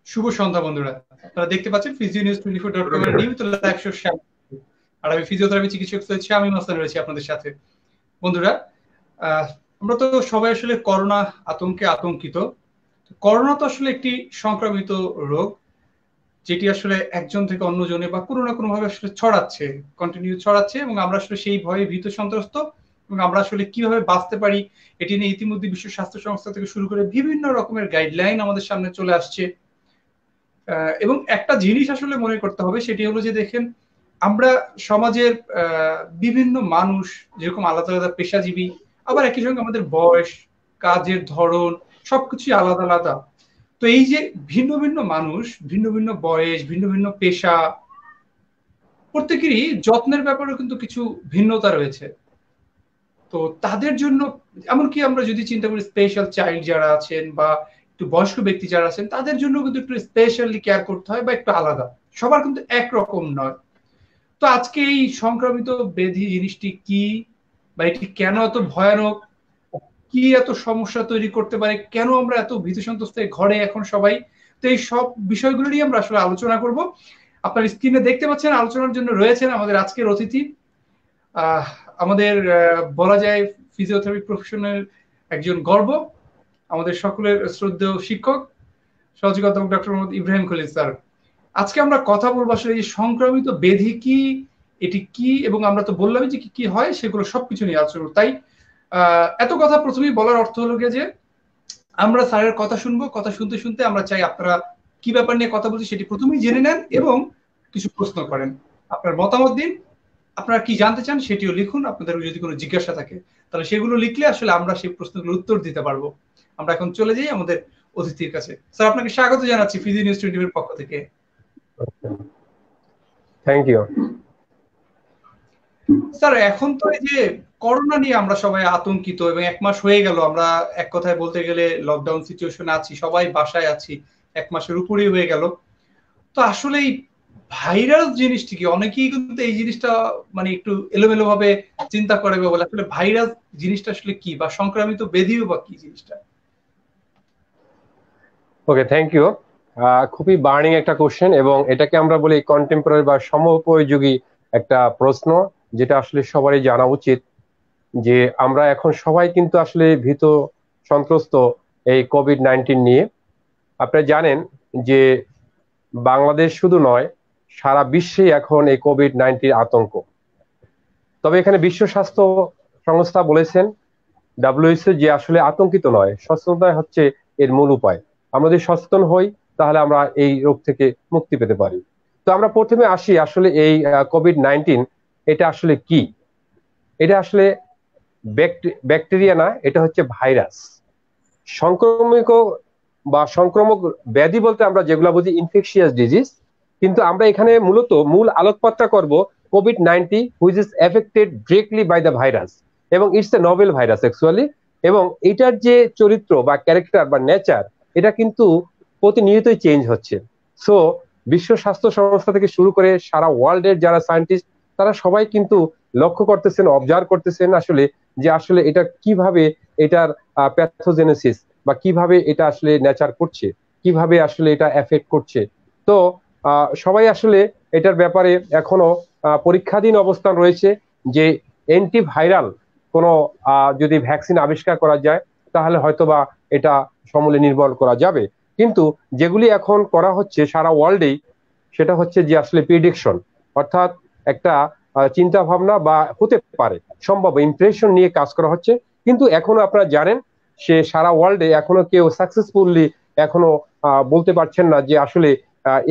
শুভ সন্ধ্যা বন্ধুরা। আপনারা দেখতে পাচ্ছেন physionews24.com এর নিয়মিত লাইভ শো শ্যাম। আর আমি ফিজিওথেরাপি চিকিৎসক সৈয়দ শামীম হাসান রয়েছি আপনাদের সাথে। বন্ধুরা, আমরা তো সবাই আসলে করোনা আতঙ্কে আতঙ্কিত। করোনা তো আসলে একটি সংক্রামিত রোগ, যেটি আসলে একজন থেকে অন্যজনে বা কোনো না কোনো ভাবে আসলে ছড়াচ্ছে, কন্টিনিউ ছড়াচ্ছে, এবং আমরা আসলে সেই ভয়ে ভীত সন্ত্রস্ত। এবং আমরা আসলে কিভাবে বাঁচতে পারি এটি নিয়ে ইতিমধ্যে বিশ্ব স্বাস্থ্য সংস্থা থেকে শুরু করে বিভিন্ন রকমের গাইডলাইন আমাদের সামনে চলে আসছে। এবং একটা জিনিস আসলে মনে করতে হবে, সেটি হলো যে দেখেন, আমরা সমাজের বিভিন্ন মানুষ যেরকম আলাদা আলাদা পেশাজীবী, আবার একই সঙ্গে আমাদের বয়স, কাজের ধরন সবকিছুই আলাদা আলাদা। তো এই যে ভিন্ন ভিন্ন মানুষ, ভিন্ন ভিন্ন বয়স, ভিন্ন ভিন্ন পেশা, প্রত্যেকেরই যত্নের ব্যাপারে কিন্তু কিছু ভিন্নতা রয়েছে। তো তাদের জন্য, এমনকি আমরা যদি চিন্তা করি স্পেশাল চাইল্ড যারা আছেন বা একটু বয়স্ক ব্যক্তি যারা আছেন, তাদের জন্য কিন্তু একটু স্পেশালি কেয়ার করতে হয় বা একটু আলাদা, সবার কিন্তু একরকম নয়। তো আজকে এই সংক্রামিত ব্যাধি জিনিসটি কি, বা এটি কেন এত ভয়ানক, কি এত সমস্যা তৈরি করতে পারে, কেন আমরা এত ভীত সন্ত্রস্ত ঘরে এখন সবাই, তো এই সব বিষয়গুলো নিয়ে আমরা আসলে আলোচনা করব। আপনার স্ক্রিনে দেখতে পাচ্ছেন আলোচনার জন্য রয়েছেন আমাদের আজকের অতিথি, আমাদের বলা যায় ফিজিওথেরাপি প্রফেশনের একজন গর্ব, আমাদের সকলের শ্রদ্ধেয় শিক্ষক সহযোগী অধ্যাপক ডক্টর মোহাম্মদ ইব্রাহিম খলিল স্যার। আজকে আমরা কথা বলবো আসলে এই সংক্রামিত ব্যাধি কি, এটি কি, এবং আমরা তো বললামই যে কি কি হয় সেগুলো সবকিছু নিয়ে আলোচনা। তাই এত কথা প্রথমেই বলার অর্থ হলো যে আমরা স্যারের কথা শুনবো, কথা শুনতে শুনতে আমরা চাই আপনারা কি ব্যাপার নিয়ে কথা বলছি সেটি প্রথমেই জেনে নেন এবং কিছু প্রশ্ন করেন, আপনার মতামত দিন, আপনারা কি জানতে চান সেটিও লিখুন। আপনাদের যদি কোনো জিজ্ঞাসা থাকে তাহলে সেগুলো লিখলে আসলে আমরা সেই প্রশ্নগুলোর উত্তর দিতে পারবো। আমরা এখন চলে যাই আমাদের অতিথির কাছে। স্যার, আপনাকে স্বাগত জানাচ্ছি physionews24 এর পক্ষ থেকে। থ্যাংক ইউ স্যার, এখন তো এই যে করোনা নিয়ে আমরা সবাই আতঙ্কিত, এবং 1 মাস হয়ে গেল আমরা এক কথায় বলতে গেলে লকডাউন সিচুয়েশনে আছি, সবাই বাসায় আছি, 1 মাসের উপরেই হয়ে গেল। তো আসলে এই ভাইরাস জিনিসটি কি, অনেকেই কিন্তু এই জিনিসটা মানে একটু এলোমেলো ভাবে চিন্তা করে বা বলে আসলে ভাইরাস জিনিসটা আসলে কি, বা সংক্রামিত ব্যাধিও বা কি জিনিসটা। ওকে, থ্যাংক ইউ। খুবই বার্নিং একটা কোশ্চেন, এবং এটাকে আমরা বলি কন্টেম্পোরারি বা সময়োপযোগী একটা প্রশ্ন, যেটা আসলে সবারই জানা উচিত যে আমরা এখন সবাই কিন্তু আসলে ভীত সন্ত্রস্ত এই কোভিড-19 নিয়ে। আপনারা জানেন যে বাংলাদেশ শুধু নয়, সারা বিশ্বে এখন এই কোভিড-19 আতঙ্ক। তবে এখানে বিশ্ব স্বাস্থ্য সংস্থা বলেছেন, WHO, যে আসলে আতঙ্কিত নয়, সচেতনতা হচ্ছে এর মূল উপায়। আমরা যদি সচেতন হই তাহলে আমরা এই রোগ থেকে মুক্তি পেতে পারি। তো আমরা প্রথমে আসি আসলে এই কোভিড-19 এটা আসলে কি। এটা আসলে ব্যাকটেরিয়া না, এটা হচ্ছে ভাইরাস। সংক্রমিক বা সংক্রমক ব্যাধি বলতে আমরা যেগুলো বুঝি ইনফেকশিয়াস ডিজিজ, কিন্তু আমরা এখানে মূলত মূল আলোকপাতটা করব কোভিড-19 which is affected directly by the virus, এবং it's a novel virus actually. এবং এটার যে চরিত্র বা ক্যারেক্টার বা নেচার, এটা কিন্তু প্রতিনিয়তই চেঞ্জ হচ্ছে। সো বিশ্ব স্বাস্থ্য সংস্থা থেকে শুরু করে সারা ওয়ার্ল্ডের যারা সায়েন্টিস্ট, তারা সবাই কিন্তু লক্ষ্য করতেছেন, অবজার্ভ করতেছেন আসলে যে আসলে এটা কিভাবে, এটার প্যাথোজেনেসিস বা কিভাবে এটা আসলে নেচার করছে, কিভাবে আসলে এটা এফেক্ট করছে। তো সবাই আসলে এটার ব্যাপারে এখনো পরীক্ষাধীন অবস্থান রয়েছে যে অ্যান্টিভাইরাল কোনো যদি ভ্যাকসিন আবিষ্কার করা যায় তাহলে হয়তোবা এটা সমূলে নির্মূল করা যাবে। কিন্তু যেগুলি এখন করা হচ্ছে সারা ওয়ার্ল্ডেই, সেটা হচ্ছে যে আসলে প্রিডিকশন, অর্থাৎ একটা চিন্তা ভাবনা বা হতে পারে সম্ভব ইমপ্রেশন নিয়ে কাজ করা হচ্ছে। কিন্তু এখনো আপনারা জানেন সে সারা ওয়ার্ল্ডে এখনো কেউ সাকসেসফুলি এখনো বলতে পারছেন না যে আসলে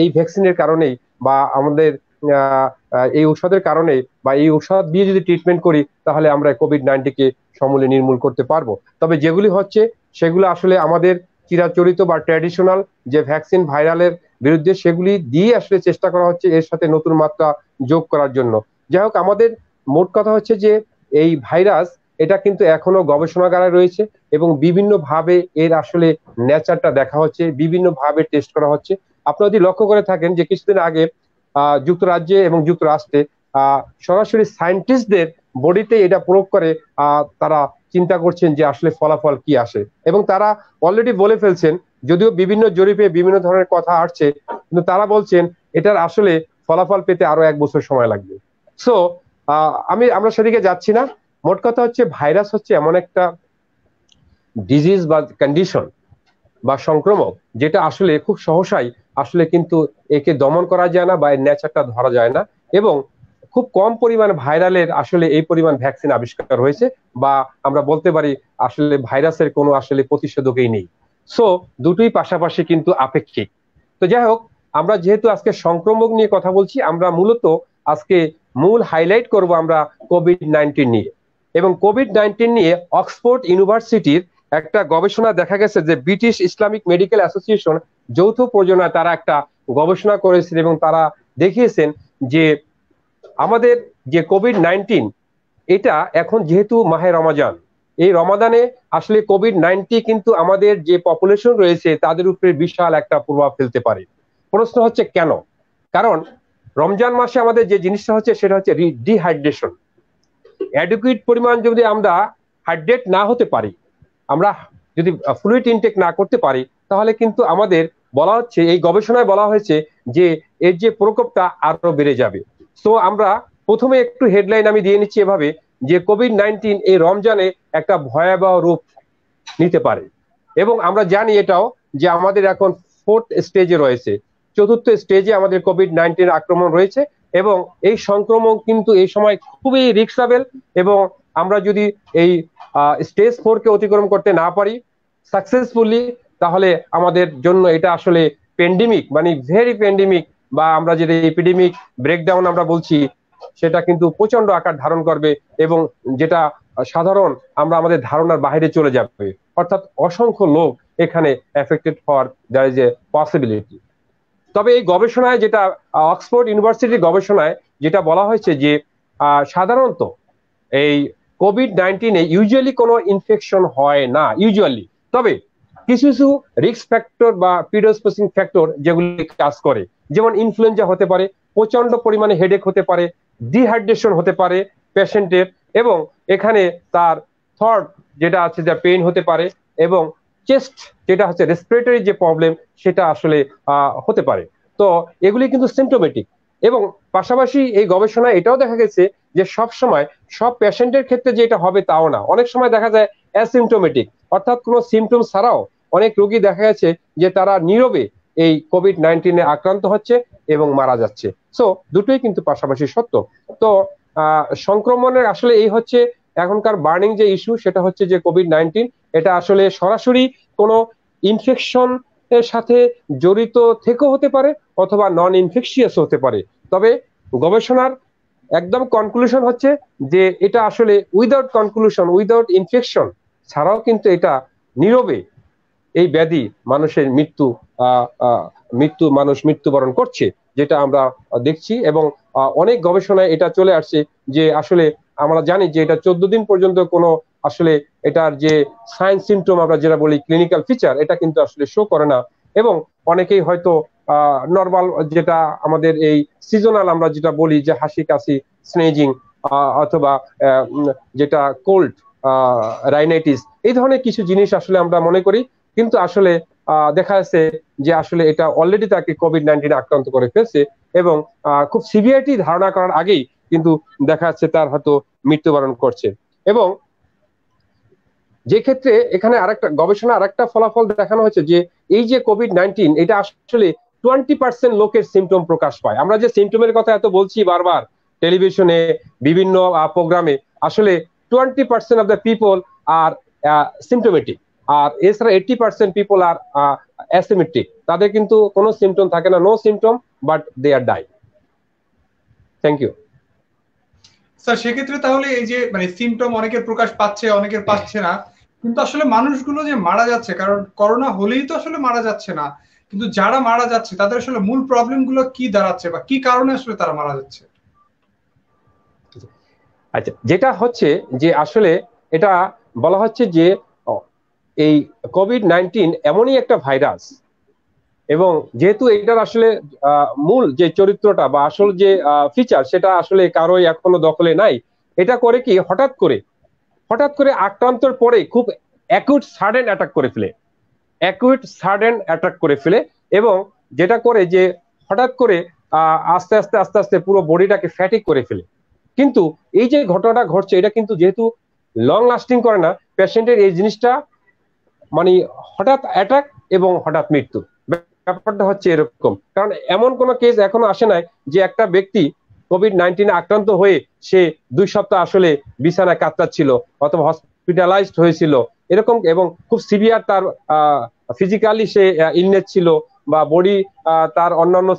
এই ভ্যাকসিনের কারণেই বা আমাদের এই ঔষধের কারণে বা এই ঔষধ দিয়ে যদি ট্রিটমেন্ট করি তাহলে আমরা কোভিড-19 কে সমূলে নির্মূল করতে পারবো। তবে যেগুলি হচ্ছে সেগুলো আসলে আমাদের চিরাচরিত বা ট্র্যাডিশনাল যে ভ্যাকসিন ভাইরালের বিরুদ্ধে, সেগুলি দিয়ে আসলে চেষ্টা করা হচ্ছে এর সাথে নতুন মাত্রা যোগ করার জন্য। যাই হোক, আমাদের মোট কথা হচ্ছে যে এই ভাইরাস এটা কিন্তু এখনো গবেষণাগারে রয়েছে, এবং বিভিন্ন ভাবে এর আসলে নেচারটা দেখা হচ্ছে, বিভিন্ন ভাবে টেস্ট করা হচ্ছে। আপনারা যদি লক্ষ্য করে থাকেন যে কিছুদিন আগে যুক্তরাজ্যে এবং যুক্তরাষ্ট্রে সরাসরি সায়েন্টিস্টদের বডিতে এটা প্রয়োগ করে তারা চিন্তা করছেন যে আসলে ফলাফল কি আসে, এবং তারা অলরেডি বলে ফেলছেন যদিও বিভিন্ন জরিপে বিভিন্ন ধরনের কথা আসছে, কিন্তু তারা বলছেন এটার আসলে ফলাফল পেতে আরো 1 বছর সময় লাগবে। সো আমরা সেদিকে যাচ্ছি না। মোট কথা হচ্ছে ভাইরাস হচ্ছে এমন একটা ডিজিজ বা কন্ডিশন বা সংক্রমক যেটা আসলে খুব সহসাই আসলে কিন্তু একে দমন করা যায় না বা এর নেচারটা ধরা যায় না, এবং খুব কম পরিমাণ ভাইরালের আসলে এই পরিমাণ ভ্যাকসিন আবিষ্কার হয়েছে, বা আমরা বলতে পারি আসলে ভাইরাসের কোনো আসলে প্রতিষেধকই নেই। সো দুটোই পাশাপাশি কিন্তু আপেক্ষিক। তো যাই হোক, আমরা যেহেতু আজকে সংক্রমক নিয়ে কথা বলছি, আমরা মূলত আজকে মূল হাইলাইট করব আমরা কোভিড-19 নিয়ে। এবং কোভিড-19 নিয়ে অক্সফোর্ড ইউনিভার্সিটির একটা গবেষণা দেখা গেছে যে ব্রিটিশ ইসলামিক মেডিকেল অ্যাসোসিয়েশন যৌথ প্রযোজনায় তারা একটা গবেষণা করেছেন, এবং তারা দেখিয়েছেন যে আমাদের যে কোভিড-19 এটা এখন যেহেতু মাহে রমাজান, এই রমাদানে আসলে কোভিড-19 কিন্তু আমাদের যে পপুলেশন রয়েছে তাদের উপরে বিশাল একটা প্রভাব ফেলতে পারে। প্রশ্ন হচ্ছে কেন? কারণ রমজান মাসে আমাদের যে জিনিসটা হচ্ছে সেটা হচ্ছে ডিহাইড্রেশন। অ্যাডিকুয়েট পরিমাণ যদি আমরা হাইড্রেট না হতে পারি, আমরা যদি ফ্লুইড ইনটেক না করতে পারি, তাহলে কিন্তু আমাদের বলা হচ্ছে, এই গবেষণায় বলা হয়েছে যে এর যে প্রকোপটা আরো বেড়ে যাবে। সো আমরা প্রথমে একটু হেডলাইন আমি দিয়ে নিচ্ছি এভাবে, যে কোভিড-19 এই রমজানে একটা ভয়াবহ রূপ নিতে পারে। এবং আমরা জানি এটাও যে আমাদের এখন 4th স্টেজে রয়েছে, 4র্থ স্টেজে আমাদের কোভিড-19 আক্রমণ রয়েছে, এবং এই সংক্রমণ কিন্তু এই সময় খুবই রিস্কেবল। এবং আমরা যদি এই স্টেজ 4 কে অতিক্রম করতে না পারি সাকসেসফুলি, তাহলে আমাদের জন্য এটা আসলে প্যান্ডেমিক, মানে ভেরি প্যান্ডেমিক, বা আমরা যেটা এপিডেমিক ব্রেকডাউন আমরা বলছি, সেটা কিন্তু প্রচন্ড আকার ধারণ করবে, এবং যেটা সাধারণ আমরা আমাদের ধারণার বাইরে চলে যাবে। অর্থাৎ অসংখ্য লোক এখানে এফেক্টেড হওয়ার দ্যার ইজ এ পসিবিলিটি। তবে এই গবেষণায় যেটা অক্সফোর্ড ইউনিভার্সিটির গবেষণায় যেটা বলা হয়েছে যে সাধারণত এই কোভিড-19 ইউজুয়ালি কোনো ইনফেকশন হয় না ইউজুয়ালি, তবে কিছু কিছু রিস্ক ফ্যাক্টর বা প্রিডিসপোজিং ফ্যাক্টর যেগুলি কাজ করে, যেমন ইনফ্লুয়েঞ্জা হতে পারে, প্রচন্ড পরিমাণে হেডেক হতে পারে, ডিহাইড্রেশন হতে পারে পেশেন্টের, এবং এখানে তার থর্ড যেটা আছে যা পেইন হতে পারে, এবং চেস্ট যেটা হচ্ছে রেসপিরেটরি যে প্রবলেম সেটা আসলে হতে পারে। তো এগুলি কিন্তু সিমটোমেটিক। এবং পাশাপাশি এই গবেষণায় এটাও দেখা গেছে যে সব সময় সব পেশেন্টের ক্ষেত্রে যে এটা হবে তাও না, অনেক সময় দেখা যায় অ্যাসিমটোমেটিক, অর্থাৎ কোনো সিমটম ছাড়াও অনেক রোগী দেখা গেছে যে তারা নীরবে এই কোভিড-19 আক্রান্ত হচ্ছে এবং মারা যাচ্ছে। সো দুটোই কিন্তু পাশাপাশি সত্য। তো সংক্রমণের আসলে এই হচ্ছে এখনকার বার্নিং যে ইস্যু, সেটা হচ্ছে যে কোভিড-19 এটা আসলে সরাসরি কোনো ইনফেকশন এর সাথে জড়িত থেকেও হতে পারে, অথবা নন ইনফেকশিয়াস হতে পারে। তবে গবেষণার একদম কনক্লুশন হচ্ছে যে এটা আসলে উইদাউট কনক্লুশন, উইদাউট ইনফেকশন ছাড়াও কিন্তু এটা নীরবে এই ব্যাধি মানুষের মানুষ মৃত্যুবরণ করছে, যেটা আমরা দেখছি। এবং অনেক গবেষণায় এটা চলে আসছে যে আসলে আমরা জানি যে এটা 14 দিন পর্যন্ত কোনো আসলে এটার যে সাইন সিমটম আমরা যেটা বলি ক্লিনিক্যাল ফিচার, এটা কিন্তু আসলে শো করে না। এবং অনেকেই হয়তো নর্মাল যেটা আমাদের এই সিজনাল আমরা যেটা বলি যে হাসি কাশি, স্নেজিং, অথবা যেটা কোল্ড, রাইনাইটিস, এই ধরনের কিছু জিনিস আসলে আমরা মনে করি, কিন্তু আসলে দেখা যাচ্ছে যে আসলে এটা অলরেডি তাকে কোভিড-19 আক্রান্ত করে ফেলছে, এবং খুব সিভিয়ারিটি ধারণা করার আগেই কিন্তু দেখা যাচ্ছে তার হয়তো মৃত্যুবরণ করছে। এবং যে ক্ষেত্রে এখানে আরেকটা গবেষণা আরেকটা ফলাফল দেখানো হয়েছে যে এই যে কোভিড-19 এটা আসলে 20% লোকের সিমটম প্রকাশ পায়। আমরা যে সিমটমের কথা এত বলছি বারবার টেলিভিশনে বিভিন্ন প্রোগ্রামে, আসলে 20% of the people are symptomatic, আর এছাড়া 80% পিপল আর অ্যাসিমেট্রিক। তাদের কিন্তু কোনো সিমটম থাকে না, no symptom, but they are die. Thank you sir. সেক্ষেত্রে তাহলে এই যে মানে সিমটম অনেকের প্রকাশ পাচ্ছে, অনেকের পাচ্ছে না, কিন্তু আসলে মানুষগুলো যে মারা যাচ্ছে, কারণ করোনা হলেই তো আসলে মারা যাচ্ছে না, কিন্তু যারা মারা যাচ্ছে তাদের আসলে মূল প্রবলেম গুলো কি দাঁড়াচ্ছে, বা কি কারণে আসলে তারা মারা যাচ্ছে? আচ্ছা, যেটা হচ্ছে যে আসলে এটা বলা হচ্ছে যে এই কোভিড-19 এমনই একটা ভাইরাস, এবং যেহেতু এটার আসলে মূল যে চরিত্রটা বা আসল যে ফিচার সেটা আসলে কারোই এখনো দখলে নাই, এটা করে কি হঠাৎ করে আক্রান্তর পরে খুব অ্যাকিউট সাডেন অ্যাটাক করে ফেলে। অ্যাকুইট সাডেন অ্যাটাক করে ফেলে, এবং যেটা করে যে হঠাৎ করে আস্তে আস্তে আস্তে আস্তে পুরো বডিটাকে ফ্যাটিক করে ফেলে। কিন্তু এই যে ঘটনাটা ঘটছে এটা কিন্তু যেহেতু লং লাস্টিং করে না, পেশেন্টের এই জিনিসটা মানে হঠাৎ অ্যাটাক এবং হঠাৎ মৃত্যু, ব্যাপারটা হচ্ছে এরকম। কারণ এমন কোন কেস এখনো আসে নাই যে একটা ব্যক্তি কোভিড-19 আক্রান্ত হয়ে সে 2 সপ্তাহ আসলে বিছানায় কাতরাচ্ছিল অথবা হসপিটালাইজড হয়েছিল এরকম, এবং খুব সিভিয়ার তার ফিজিক্যালি সে ইলনেস ছিল, বা বডি তার অন্যান্য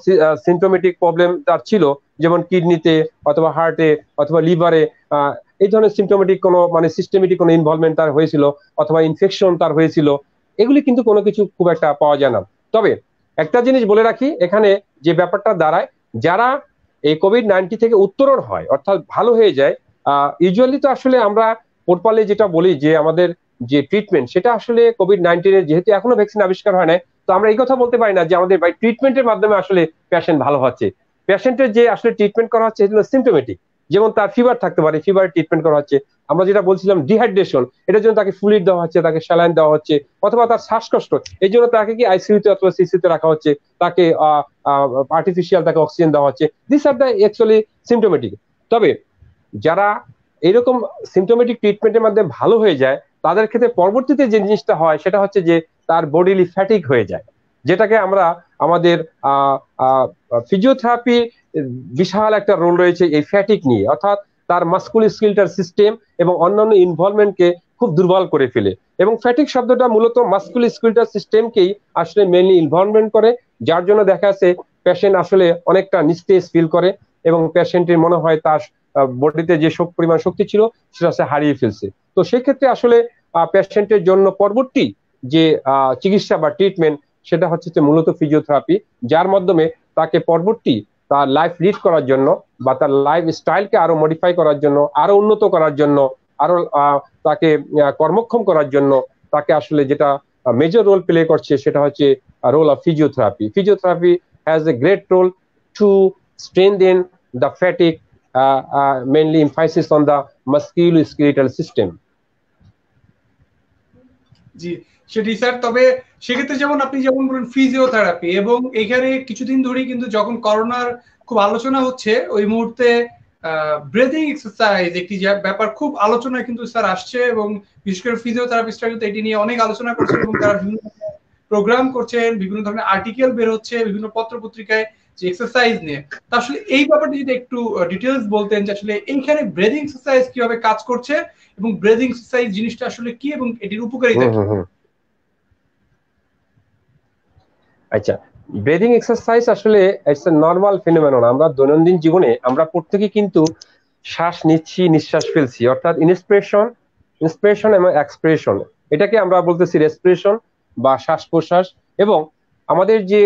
সিমটোমেটিক প্রবলেম তার ছিল, যেমন কিডনিতে অথবা হার্টে অথবা লিভারে এই ধরনের সিমটোমেটিক কোনো মানে সিস্টেমেটিক কোনো ইনভলভমেন্ট তার হয়েছিল, অথবা ইনফেকশন তার হয়েছিল। এগুলি কিন্তু কোনো কিছু খুব একটা পাওয়া যায় না। তবে একটা জিনিস বলে রাখি এখানে, যে ব্যাপারটা দাঁড়ায়, যারা এই কোভিড-19 থেকে উত্তরণ হয় অর্থাৎ ভালো হয়ে যায়, ইউজুয়ালি তো আসলে আমরা প্রপারলি যেটা বলি যে আমাদের যে ট্রিটমেন্ট সেটা আসলে কোভিড-19 যেহেতু এখনো ভ্যাকসিন আবিষ্কার হয় না, তো আমরা এই কথা বলতে পারি না যে আমাদের বাই ট্রিটমেন্টের মাধ্যমে আসলে পেশেন্ট ভালো হচ্ছে। পেশেন্টের যে আসলে ট্রিটমেন্ট করা হচ্ছে এগুলো সিমটোমেটিক, যেমন তার ফিভার থাকতে পারে, ফিভার ট্রিটমেন্ট করা হচ্ছে। আমরা যেটা বলছিলাম ডিহাইড্রেশন, এটার জন্য তাকে ফ্লুইড দেওয়া হচ্ছে, তাকে স্যালাইন দেওয়া হচ্ছে, অথবা তার শ্বাসকষ্ট, এই জন্য তাকে কি আইসিইউতে অথবা সিসিউতে রাখা হচ্ছে, তাকে আর্টিফিশিয়াল তাকে অক্সিজেন দেওয়া হচ্ছে। This are the actually symptomatic. তবে যারা এরকম সিমটোমেটিক ট্রিটমেন্টের মাধ্যমে ভালো হয়ে যায়, তাদের ক্ষেত্রে পরবর্তীতে যে জিনিসটা হয় সেটা হচ্ছে যে তার বডিলি ফ্যাটিক হয়ে যায়, যেটাকে আমরা আমাদের ফিজিওথেরাপি বিশাল একটা রোল রয়েছে এই ফ্যাটিক নিয়ে, অর্থাৎ তার মাস্কুলোস্কেলেটাল সিস্টেম এবং অন্যান্য ইনভলভমেন্টকে খুব দুর্বল করে ফেলে। এবং ফ্যাটিক শব্দটা মূলত মাস্কুলোস্কেলেটাল সিস্টেমকেই আসলে মেইনলি ইনভলভমেন্ট করে, যার জন্য দেখা যাচ্ছে পেশেন্ট আসলে অনেকটা নিস্তেজ ফিল করে, এবং পেশেন্টের মনে হয় তার বডিতে যে পরিমাণ শক্তি ছিল সেটা সে হারিয়ে ফেলছে। তো সেক্ষেত্রে আসলে পেশেন্টের জন্য পরবর্তী যে চিকিৎসা বা ট্রিটমেন্ট সেটা হচ্ছে যে মূলত ফিজিওথেরাপি, যার মাধ্যমে তাকে পরবর্তী তার লাইফ লিড করার জন্য বা তার লাইফ স্টাইলকে আরো মডিফাই করার জন্য, আরো উন্নত করার জন্য, আরো তাকে কর্মক্ষম করার জন্য, তাকে আসলে যেটা মেজর রোল প্লে করছে সেটা হচ্ছে role of physiotherapy. Physiotherapy has a great role to strengthen the fatigue, mainly emphasis on the musculoskeletal system. জি, সেটি স্যার। তবে সেক্ষেত্রে যেমন আপনি যেমন বলেন ফিজিওথেরাপি, এবং এখানে কিছুদিন ধরেই কিন্তু যখন করোনার খুব আলোচনা হচ্ছে ওই মুহূর্তে ব্রেদিং এক্সারসাইজ একটি ব্যাপার খুব আলোচনায় কিন্তু স্যার আসছে, এবং বিশেষ করে ফিজিওথেরাপিস্টরা কিন্তু এটি নিয়ে অনেক আলোচনা করছেন, এবং তারা বিভিন্ন প্রোগ্রাম করছেন, বিভিন্ন ধরনের আর্টিকেল বের হচ্ছে বিভিন্ন পত্র পত্রিকায় যে এক্সারসাইজ নিয়ে। তা আসলে এই ব্যাপারটি যদি একটু ডিটেলস বলতেন যে আসলে এইখানে ব্রেদিং এক্সারসাইজ কিভাবে কাজ করছে, এবং ব্রেদিং এক্সারসাইজ জিনিসটা আসলে কি এবং এটির উপকারিতা কি? আচ্ছা, ব্রিদিং এক্সারসাইজ আসলে ইটস এ নরমাল ফিনোমেনন। আমরা দৈনন্দিন জীবনে আমরা প্রত্যেকে কিন্তু শ্বাস নিচ্ছি, নিঃশ্বাস ফেলছি, অর্থাৎ ইন্সপিরেশন ইন্সপিরেশন এবং এক্সপিরেশন, এটাকে আমরা বলতেছি রেসপিরেশন বা শ্বাস প্রশ্বাস। এবং আমাদের যে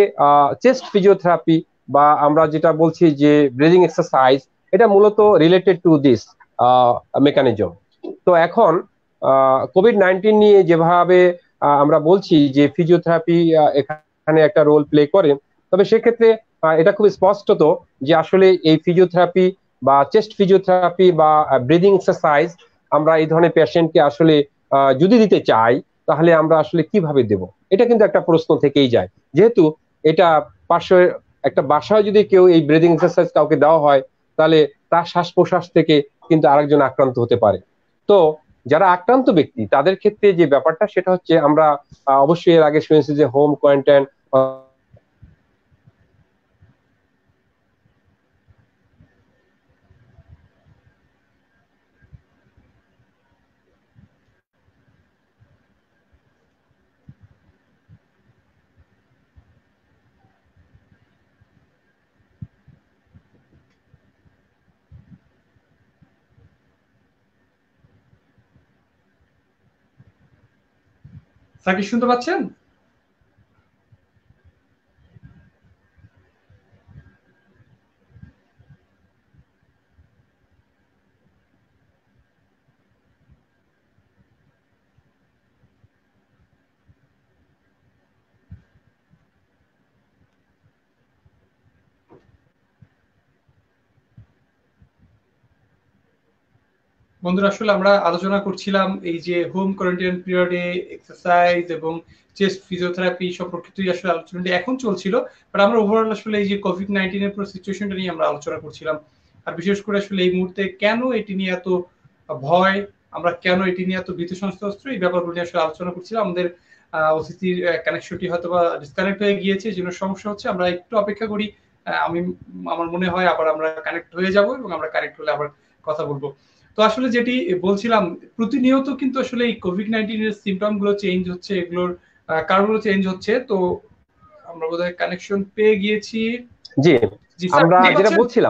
চেস্ট ফিজিওথেরাপি বা আমরা যেটা বলছি যে ব্রিদিং এক্সারসাইজ, এটা মূলত রিলেটেড টু দিস মেকানিজম। তো এখন কোভিড-19 নিয়ে যেভাবে আমরা বলছি যে ফিজিওথেরাপি এখানে একটা রোল প্লে করে, তবে সেক্ষেত্রে এটা খুব স্পষ্টত যে আসলে এই ফিজিওথেরাপি বা চেস্ট ফিজিওথেরাপি বা ব্রিদিং এক্সারসাইজ আমরা এই ধরনের পেশেন্টকে আসলে যদি দিতে চাই তাহলে আমরা আসলে কিভাবে দেব, এটা কিন্তু একটা প্রশ্ন থেকেই যায়। যেহেতু এটা পার্শ্ব একটা বাসায় যদি কেউ এই ব্রিদিং এক্সারসাইজ কাউকে দেওয়া হয়, তাহলে তার শ্বাস প্রশ্বাস থেকে কিন্তু আরেকজন আক্রান্ত হতে পারে। তো যারা আক্রান্ত ব্যক্তি তাদের ক্ষেত্রে যে ব্যাপারটা সেটা হচ্ছে আমরা অবশ্যই এর আগে শুনেছি যে হোম কোয়ারেন্টাইন। স্যার কি শুনতে পাচ্ছেন? বন্ধুরা আসলে আমরা আলোচনা করছিলাম এই যে হোম কোয়ারেন্টাইন পিরিয়ডে এক্সারসাইজ এবং চেস্ট ফিজিওথেরাপি সম্পর্কিতই আসলে আলোচনাটি এখন চলছিল, বাট আমরা ওভারঅল আসলে এই যে কোভিড-19 এর পুরো সিচুয়েশনটা নিয়ে আমরা আলোচনা করছিলাম। আর বিশেষ করে আসলে এই মুহূর্তে কেন এটি নিয়ে এত ভয়, আমরা কেন এটি নিয়ে এত ভীত সন্ত্রস্ত, এই ব্যাপারগুলো নিয়ে আসলে আলোচনা করছিলাম। আমাদের অতিথির কানেকশনটি হয়তো বা ডিসকানেক্ট হয়ে গিয়েছে, এই জন্য সমস্যা হচ্ছে। আমরা একটু অপেক্ষা করি, আমার মনে হয় আবার আমরা কানেক্ট হয়ে যাব এবং আমরা কানেক্ট হলে আবার কথা বলবো। তো আসলে যেটি বলছিলাম, প্রতিনিয়ত কিন্তু আসলে এই কোভিড-19 এর সিম্পটম গুলো চেঞ্জ হচ্ছে, এগুলোর কারণগুলো চেঞ্জ হচ্ছে। তো আমরা বোধহয় কানেকশন পেয়ে গিয়েছি। জি, জি স্যার, আমরা আপনি যেটা পাচ্ছেন?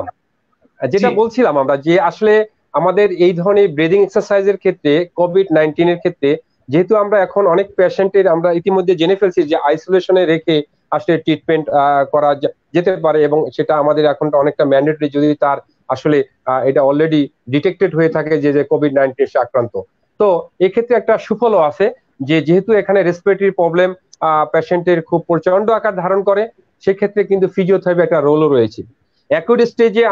জি বলছিলাম আমরা যে আসলে আমাদের এই ধরনের ব্রিদিং এক্সারসাইজের ক্ষেত্রে কোভিড-19 এর ক্ষেত্রে যেহেতু আমরা এখন অনেক পেশেন্টের আমরা ইতিমধ্যে জেনে ফেলছি যে আইসোলেশনে রেখে আসলে ট্রিটমেন্ট করা যেতে পারে, এবং সেটা আমাদের এখন অনেকটা ম্যান্ডেটরি যদি তার আসলে এটা অলরেডি ডিটেক্টেড হয়ে থাকে যে যে কোভিড-19 সে আক্রান্ত। তো এক্ষেত্রে একটা সুফলও আছে যে যেহেতু এখানে রেসপিরেটরি প্রবলেম পেশেন্টের খুব প্রচন্ড আকার ধারণ করে, সেক্ষেত্রে কিন্তু ফিজিওথেরাপি একটা রোলও রয়েছে। অ্যাকুট স্টেজে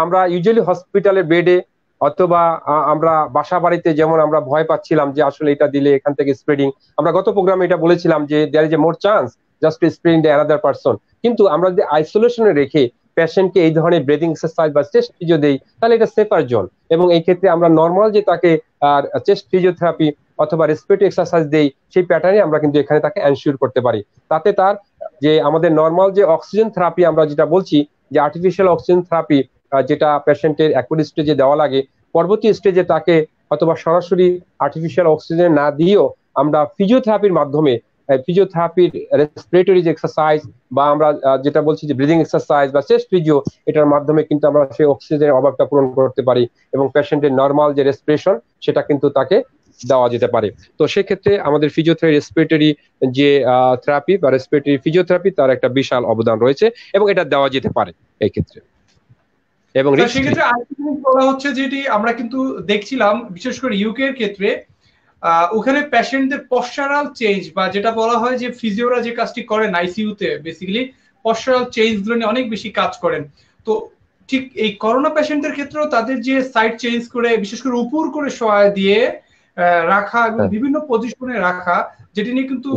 আমরা ইউজুয়ালি হসপিটালের বেডে অথবা আমরা বাসা বাড়িতে যেমন আমরা ভয় পাচ্ছিলাম যে আসলে এটা দিলে এখান থেকে স্প্রেডিং, আমরা গত প্রোগ্রামে এটা বলেছিলাম যে there is a more chance just to spreading the another person. কিন্তু আমরা যদি আইসোলেশনে রেখে পেশেন্টকে এই ধরনের ব্রিদিং এক্সারসাইজ বা চেস্ট ফিজিও দেই, তাহলে এটা সেফার জোন। এবং এই ক্ষেত্রে আমরা নর্মাল যে তাকে চেস্ট ফিজিওথেরাপি অথবা রেসপিরেটরি এক্সারসাইজ দেই, সেই প্যাটার্নে আমরা কিন্তু এখানে তাকে এনশিওর করতে পারি। তাতে তার যে আমাদের নর্মাল যে অক্সিজেন থেরাপি আমরা যেটা বলছি যে আর্টিফিশিয়াল অক্সিজেন থেরাপি, যেটা পেশেন্টের অ্যাকুট স্টেজে দেওয়া লাগে, পরবর্তী স্টেজে তাকে অথবা সরাসরি আর্টিফিশিয়াল অক্সিজেন না দিয়েও আমরা ফিজিওথেরাপির মাধ্যমে ফিজিওথেরাপির রেসপিরেটরি যে এক্সারসাইজ বা আমরা যেটা বলছি যে ব্রিদিং এক্সারসাইজ বা চেস্ট ফিজিও, এটার মাধ্যমে কিন্তু আমরা সেই অক্সিজেনের অভাবটা পূরণ করতে পারি এবং পেশেন্টের নর্মাল যে রেসপিরেশন সেটা কিন্তু তাকে দেওয়া যেতে পারে। তো সেক্ষেত্রে আমাদের ফিজিওথেরাপি রেসপিরেটরি যে থেরাপি বা রেসপিরেটরি ফিজিওথেরাপি তার একটা বিশাল অবদান রয়েছে এবং এটা দেওয়া যেতে পারে এই ক্ষেত্রে এবং সেক্ষেত্রে আরেকটা জিনিস বলা হচ্ছে যেটি আমরা কিন্তু দেখছিলাম বিশেষ করে ইউকে এর ক্ষেত্রে, ওখানে পেশেন্টদের পশ্চারাল চেঞ্জ বা যেটা বলা হয় যে ফিজিওরা যে কাজটি করেন আইসিইউতে, বেসিক্যালি পশ্চারাল চেঞ্জ গুলো নিয়ে অনেক বেশি কাজ করেন। তো ঠিক এই করোনা পেশেন্টদের ক্ষেত্রেও তাদের যে সাইড চেঞ্জ করে বিশেষ করে উপর করে শোয়া দিয়ে রাখা এবং বিভিন্ন পজিশনে রাখা, যেটি নিয়ে কিন্তু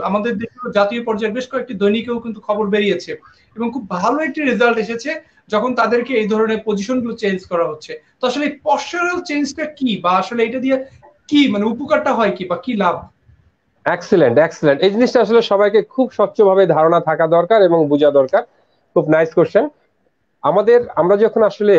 আমাদের দেশের জাতীয় পর্যায়ে বেশ কয়েকটি দৈনিকেও কিন্তু খবর বেরিয়েছে এবং খুব ভালো একটি রেজাল্ট এসেছে যখন তাদেরকে এই ধরনের পজিশনগুলো চেঞ্জ করা হচ্ছে। তো আসলে এই পশ্চারাল চেঞ্জটা কি, বা আসলে এটা দিয়ে কি মানে উপকারটা হয় কি বা কি লাভ? এক্সেলেন্ট এক্সেলেন্ট, এই জিনিসটা আসলে সবাইকে খুব স্বচ্ছভাবে ধারণা থাকা দরকার এবং বোঝা দরকার। খুব নাইস কোশ্চেন। আমরা যখন আসলে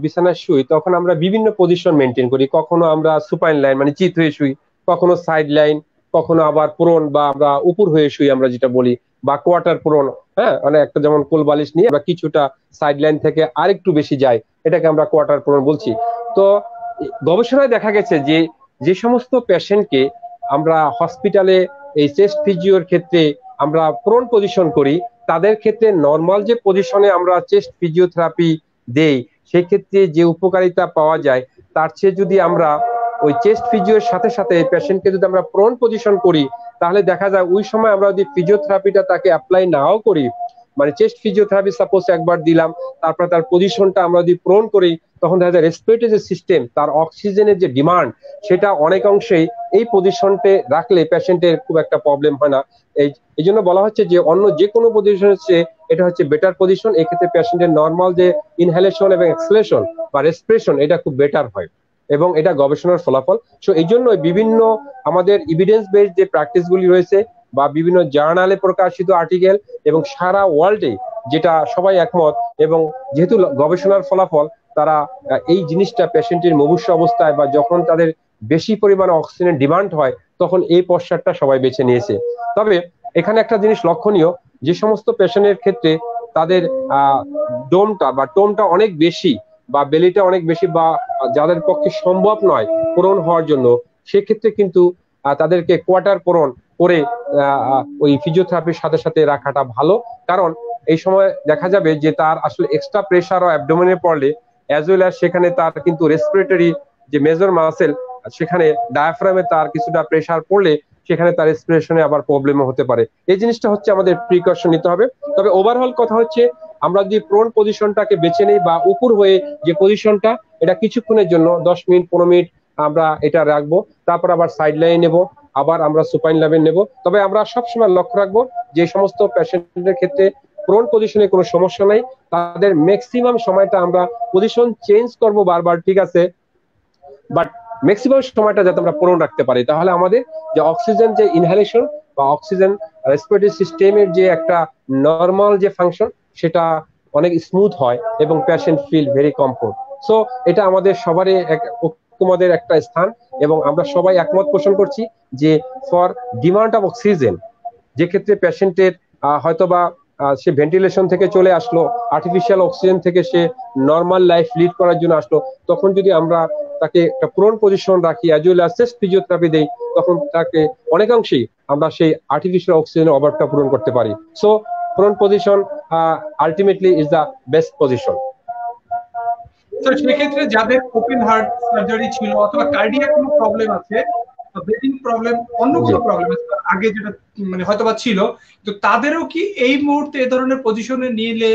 বিছানায় শুই তখন আমরা বিভিন্ন পজিশন মেনটেন করি। কখনো আমরা সুপাইন লাইন মানে চিত হয়ে শুই, কখনো সাইড লাইন, কখনো আবার প্রোন বা আমরা উপর হয়ে শুই আমরা যেটা বলি, বা কোয়ার্টার প্রোন। হ্যাঁ, মানে একটা যেমন কোল বালিশ নিয়ে আমরা কিছুটা সাইড লাইন থেকে আরেকটু বেশি যাই, এটাকে আমরা কোয়ার্টার প্রোন বলছি। তো গবেষণায় দেখা গেছে যে যে সমস্ত পেশেন্টকে আমরা হসপিটালে এই চেস্ট ফিজিওর ক্ষেত্রে আমরা প্রোন পজিশন করি, তাদের ক্ষেত্রে নর্মাল যে পজিশনে আমরা চেস্ট ফিজিওথেরাপি দেই সেক্ষেত্রে যে উপকারিতা পাওয়া যায়, তার চেয়ে যদি আমরা ওই চেস্ট ফিজিওর সাথে সাথে পেশেন্টকে যদি আমরা প্রোন পজিশন করি, তাহলে দেখা যায় ওই সময় আমরা যদি ফিজিওথেরাপিটা তাকে অ্যাপ্লাই নাও করি, মানে চেস্ট ফিজিওথেরাপি সাপোজ একবার দিলাম, তারপর তার পজিশনটা আমরা যদি প্রোন করি, তখন দেখা যায় রেসপিরেটরি যে সিস্টেম, তার অক্সিজেনের যে ডিমান্ড, সেটা অনেক অংশেই এই পজিশনতে রাখলে পেশেন্টের খুব একটা প্রবলেম হয় না। এই জন্য বলা হচ্ছে যে অন্য যে কোনো পজিশন হচ্ছে এটা হচ্ছে বেটার পজিশন। এক্ষেত্রে পেশেন্টের নর্মাল যে ইনহেলেশন এবং এক্সহেলেশন বা রেসপিরেশন এটা খুব বেটার হয় এবং এটা গবেষণার ফলাফল। সো এই জন্য বিভিন্ন আমাদের এভিডেন্স বেসড যে প্র্যাকটিস গুলি রয়েছে বা বিভিন্ন জার্নালে প্রকাশিত আর্টিকেল এবং সারা ওয়ার্ল্ডে যেটা সবাই একমত, এবং যেহেতু গবেষণার ফলাফল, তারা এই জিনিসটা পেশেন্টের মুমূর্ষু অবস্থায় বা যখন তাদের বেশি পরিমাণে অক্সিজেনের ডিমান্ড হয় তখন এই পশ্চারটা সবাই বেছে নিয়েছে। তবে এখানে একটা জিনিস লক্ষণীয়, যে সমস্ত পেশেন্টের ক্ষেত্রে তাদের টোমটা অনেক বেশি বা বেলিটা অনেক বেশি বা যাদের পক্ষে সম্ভব নয় পূরণ হওয়ার জন্য, সেক্ষেত্রে কিন্তু তাদেরকে কোয়ার্টার পূরণ করে ওই ফিজিওথেরাপির সাথে সাথে রাখাটা ভালো। কারণ এই সময় দেখা যাবে যে তার আসলে এক্সট্রা প্রেশার ও অ্যাবডোমেনে পড়লে অ্যাজ ওয়েল অ্যাজ সেখানে তার কিন্তু রেসপিরেটরি যে মেজর মাসেল, সেখানে ডায়াফ্রামে তার কিছুটা প্রেশার পড়লে সেখানে তার রেসপিরেশনে আবার প্রবলেমও হতে পারে। এই জিনিসটা হচ্ছে আমাদের প্রিকশন নিতে হবে। তবে ওভারঅল কথা হচ্ছে আমরা যদি প্রোন পজিশনটাকে বেছে নেই বা উপর হয়ে যে পজিশনটা, এটা কিছুক্ষণের জন্য 10 মিনিট 15 মিনিট আমরা এটা রাখবো, তারপর আবার সাইড লাইনে নেবো, আবার আমরা সুপাইন লেভেল নেব। তবে আমরা সবসময় লক্ষ্য রাখবো যে সমস্ত পেশেন্টের ক্ষেত্রে প্রোন পজিশনে কোনো সমস্যা নাই, তাদের ম্যাক্সিমাম সময়টা আমরা পজিশন চেঞ্জ করব বারবার, ঠিক আছে, বাট ম্যাক্সিমাম সময়টা যাতে আমরা প্রোন রাখতে পারি, তাহলে আমাদের যে অক্সিজেন যে ইনহেলেশন বা অক্সিজেন রেসপিরেটরি সিস্টেমের যে একটা নর্মাল যে ফাংশন সেটা অনেক স্মুথ হয় এবং patient feel very comfort. So এটা আমাদের সবারই ঐক্যমতের একটা স্থান এবং আমরা সবাই একমত পোষণ করছি যে ফর ডিমান্ড অফ অক্সিজেন, যে ক্ষেত্রে পেশেন্টের হয়তোবা সে ভেন্টিলেশন থেকে চলে আসলো, আর্টিফিশিয়াল অক্সিজেন থেকে সে নর্মাল লাইফ লিড করার জন্য আসলো, তখন যদি আমরা তাকে একটা প্রোন পজিশন রাখি অ্যাজ ওয়েল অ্যাজ ফিজিওথেরাপি দেই, তখন তাকে অনেকাংশেই আমরা সেই আর্টিফিশিয়াল অক্সিজেনের অভাবটা পূরণ করতে পারি। So prone position ultimately is the best position. তো সেক্ষেত্রে যাদের ওপেন হার্ট সার্জারি ছিল অথবা কার্ডিয়াক কোনো প্রবলেম আছে, ব্রিদিং প্রবলেম, অন্য কোনো প্রবলেম আছে আগে যেটা মানে হয়তোবা ছিল, তো তাদেরও কি এই মুহূর্তে এই ধরনের পজিশনে নিলে